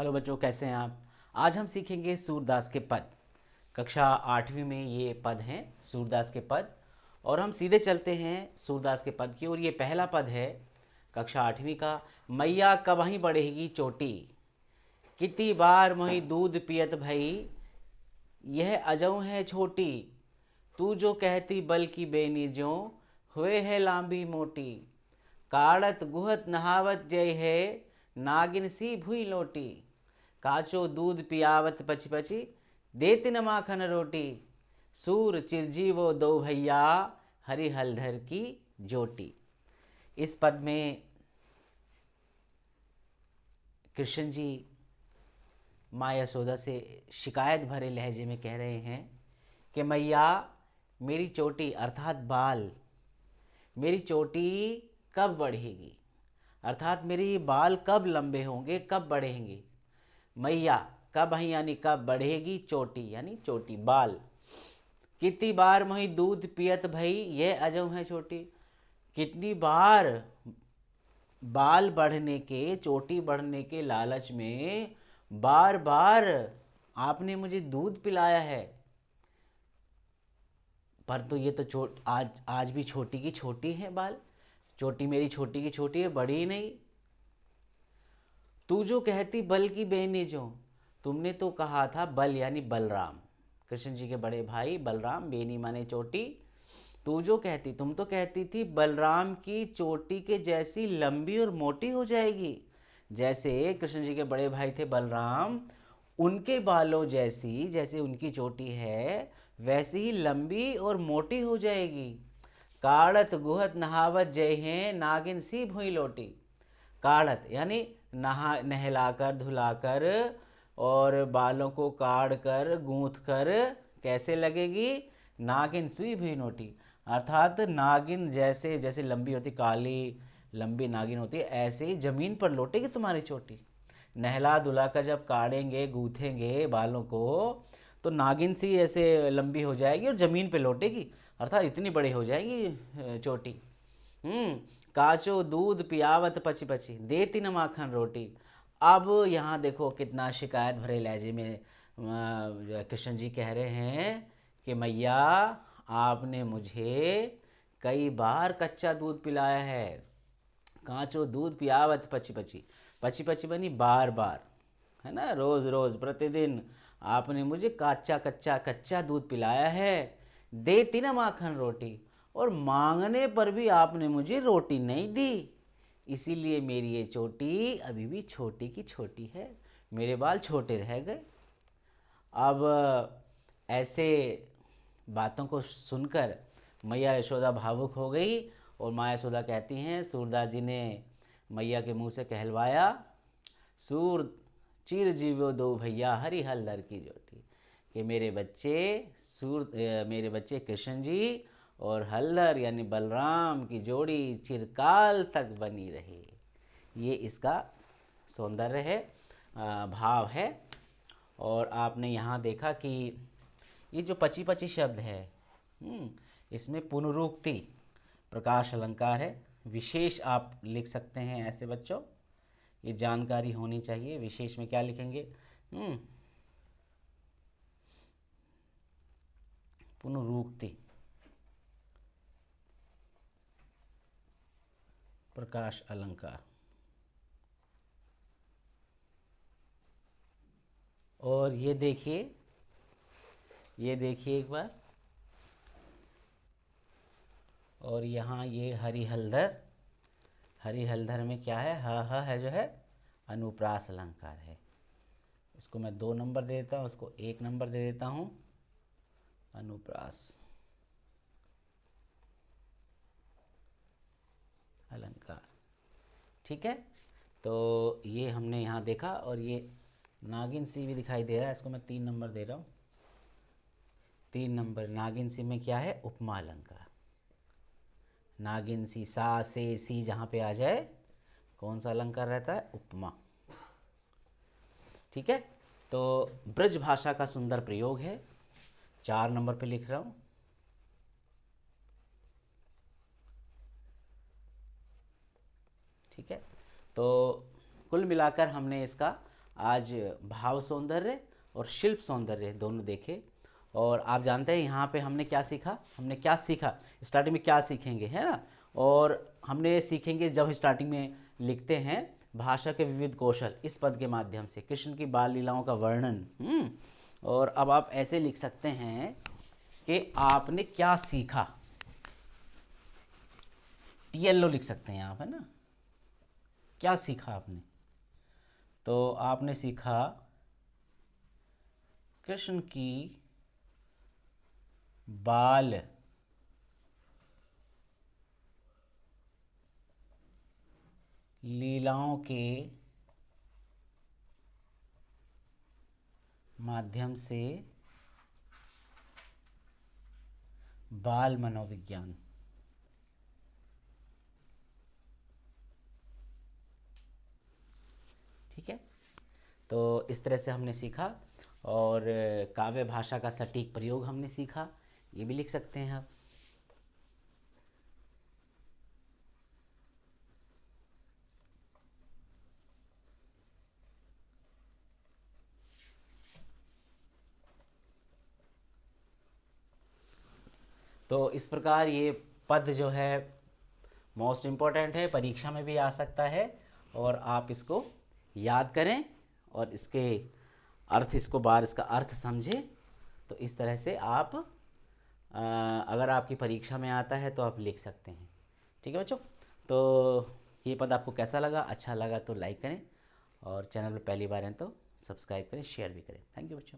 Hello बच्चों, कैसे हैं आप। आज हम सीखेंगे सूरदास के पद। कक्षा 8वीं में ये पद हैं सूरदास के पद। और हम सीधे चलते हैं सूरदास के पद की ओर। ये पहला पद है कक्षा 8वीं का। मैया कबहीं बढ़ेगी चोटी, कितनी बार मोही दूध पियत भई, यह अजऊ है छोटी, तू जो कहती बल की बेनी ज्यों, हुए है लांबी मोटी, काढ़त गुहत नहावत जय है, नागिन सी भुई लोटी, काचो दूध पियावत पची पची, देती न माखन रोटी, सूर चिरजीवो दो भैया, हरि हलधर की जोटी। इस पद में कृष्ण जी माँ यशोदा से शिकायत भरे लहजे में कह रहे हैं कि मैया, मेरी चोटी अर्थात बाल, मेरी चोटी कब बढ़ेगी, अर्थात मेरे ये बाल कब लंबे होंगे, कब बढ़ेंगे। मैया कब है यानी कब बढ़ेगी चोटी, यानी चोटी बाल। कितनी बार मही दूध पियत भई, ये अजब है छोटी। कितनी बार बाल बढ़ने के, चोटी बढ़ने के लालच में बार बार आपने मुझे दूध पिलाया है, पर तो ये तो आज आज भी छोटी की छोटी है बाल। चोटी मेरी छोटी की छोटी है, बड़ी ही नहीं। तू जो कहती बल की बेनी जो, तुमने तो कहा था बल यानी बलराम, कृष्ण जी के बड़े भाई बलराम, बेनी माने चोटी। तू जो कहती, तुम तो कहती थी बलराम की चोटी के जैसी लंबी और मोटी हो जाएगी। जैसे कृष्ण जी के बड़े भाई थे बलराम, उनके बालों जैसी, जैसे उनकी चोटी है वैसी ही लंबी और मोटी हो जाएगी। काढ़त गुहत नहावत जय हैं, नागिन सी भुई लोटी। काढ़त यानी नहलाकर धुलाकर और बालों को काढ़ कर गूंथ कर कैसे लगेगी, नागिन सी भी नोटी, अर्थात नागिन जैसे, जैसे लंबी होती काली लंबी नागिन होती है, ऐसे ही जमीन पर लौटेगी तुम्हारी चोटी। नहला धुला कर जब काढ़ेंगे गूंथेंगे बालों को तो नागिन सी ऐसे लंबी हो जाएगी और ज़मीन पे लौटेगी, अर्थात इतनी बड़ी हो जाएगी चोटी। हम्म। काचो दूध पियावत पची पची, देती न माखन रोटी। अब यहाँ देखो कितना शिकायत भरे लहजे में कृष्ण जी कह रहे हैं कि मैया, आपने मुझे कई बार कच्चा दूध पिलाया है। कांचो दूध पियावत पची पची, पची पची बनी बार बार, है ना, रोज रोज प्रतिदिन आपने मुझे कच्चा कच्चा कच्चा दूध पिलाया है। देती ना माखन रोटी, और मांगने पर भी आपने मुझे रोटी नहीं दी, इसीलिए मेरी ये चोटी अभी भी छोटी की छोटी है, मेरे बाल छोटे रह गए। अब ऐसे बातों को सुनकर मैया यशोदा भावुक हो गई और माँ यशोदा कहती हैं, सूरदास जी ने मैया के मुंह से कहलवाया, सूर चिर जीवो दो भैया, हरि हलधर की जोटी, कि मेरे बच्चे मेरे बच्चे कृष्ण जी और हलधर यानी बलराम की जोड़ी चिरकाल तक बनी रहे। ये इसका सौंदर्य है, भाव है। और आपने यहाँ देखा कि ये जो पची पची शब्द है, इसमें पुनरुक्ति प्रकाश अलंकार है। विशेष आप लिख सकते हैं ऐसे बच्चों, ये जानकारी होनी चाहिए। विशेष में क्या लिखेंगे, पुनरुक्ति प्रकाश अलंकार। और ये देखिए एक बार, और यहाँ ये हरि हलधर, हरि हलधर में क्या है, ह है जो है अनुप्रास अलंकार है। इसको मैं 2 नंबर दे देता हूँ, उसको 1 नंबर दे देता हूँ। अनुप्रास अलंकार, ठीक है। तो ये हमने यहाँ देखा, और ये नागिन सी भी दिखाई दे रहा है, इसको मैं 3 नंबर दे रहा हूँ। 3 नंबर नागिन सी में क्या है, उपमा अलंकार। नागिन सी, सा से सी जहाँ पे आ जाए कौन सा अलंकार रहता है, उपमा, ठीक है। तो ब्रज भाषा का सुंदर प्रयोग है, 4 नंबर पे लिख रहा हूँ। ठीक है। तो कुल मिलाकर हमने इसका आज भाव सौंदर्य और शिल्प सौंदर्य दोनों देखे। और आप जानते हैं यहाँ पे हमने क्या सीखा, स्टार्टिंग में क्या सीखेंगे, है ना। और हमने सीखेंगे जब स्टार्टिंग में लिखते हैं भाषा के विविध कौशल, इस पद के माध्यम से कृष्ण की बाल लीलाओं का वर्णन। और अब आप ऐसे लिख सकते हैं कि आपने क्या सीखा, TLO लिख सकते हैं आप, है ना। क्या सीखा आपने, तो आपने सीखा कृष्ण की बाल लीलाओं के माध्यम से बाल मनोविज्ञान। ठीक है, तो इस तरह से हमने सीखा। और काव्य भाषा का सटीक प्रयोग हमने सीखा, ये भी लिख सकते हैं आप। तो इस प्रकार ये पद जो है मोस्ट इम्पॉर्टेंट है, परीक्षा में भी आ सकता है, और आप इसको याद करें और इसके अर्थ, इसको बार इसका अर्थ समझें। तो इस तरह से आप अगर आपकी परीक्षा में आता है तो आप लिख सकते हैं। ठीक है बच्चों, तो ये पद आपको कैसा लगा, अच्छा लगा तो लाइक करें, और चैनल पर पहली बार हैं तो सब्सक्राइब करें, शेयर भी करें। थैंक यू बच्चों।